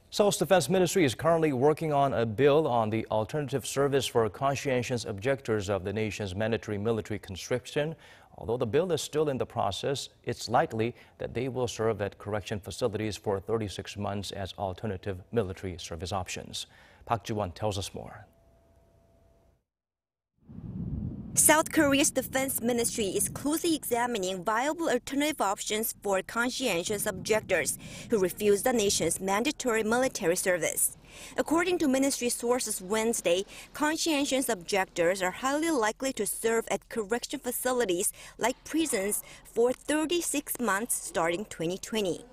Seoul's Defense Ministry is currently working on a bill on the alternative service for conscientious objectors of the nation's mandatory military conscription. Although the bill is still in the process, it's likely that they will serve at correction facilities for 36 months as alternative military service options. Park Ji-won tells us more. South Korea's Defense Ministry is closely examining viable alternative options for conscientious objectors who refuse the nation's mandatory military service. According to ministry sources Wednesday, conscientious objectors are highly likely to serve at correction facilities like prisons for 36 months starting 2020.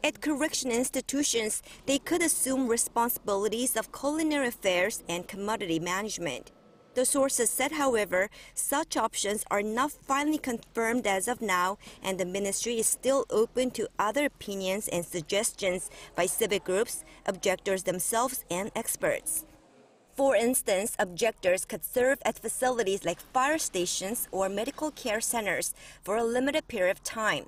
At correction institutions, they could assume responsibilities of culinary affairs and commodity management. The sources said, however, such options are not finally confirmed as of now, and the ministry is still open to other opinions and suggestions by civic groups, objectors themselves, and experts. For instance, objectors could serve at facilities like fire stations or medical care centers for a limited period of time.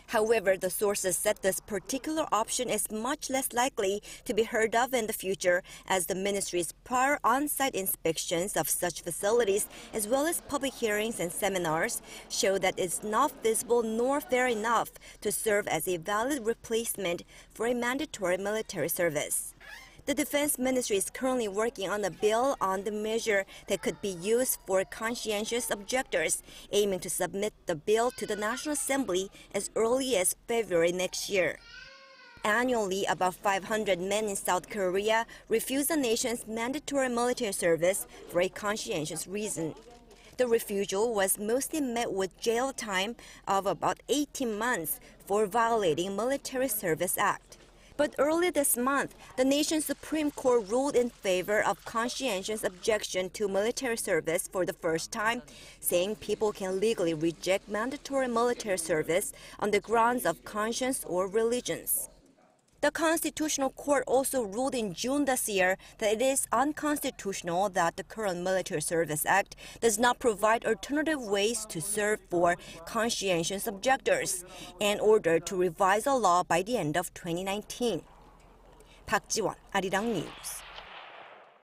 However, the sources said this particular option is much less likely to be heard of in the future, as the ministry's prior on-site inspections of such facilities, as well as public hearings and seminars, show that it's not feasible nor fair enough to serve as a valid replacement for a mandatory military service. The Defense Ministry is currently working on a bill on the measure that could be used for conscientious objectors, aiming to submit the bill to the National Assembly as early as February next year. Annually, about 500 men in South Korea refuse the nation's mandatory military service for a conscientious reason. The refusal was mostly met with jail time of about 18 months for violating Military Service Act. But early this month, the nation's Supreme Court ruled in favor of conscientious objection to military service for the first time, saying people can legally reject mandatory military service on the grounds of conscience or religions. The Constitutional Court also ruled in June this year that it is unconstitutional that the current Military Service Act does not provide alternative ways to serve for conscientious objectors, and ordered to revise the law by the end of 2019. Park Ji-won, Arirang News.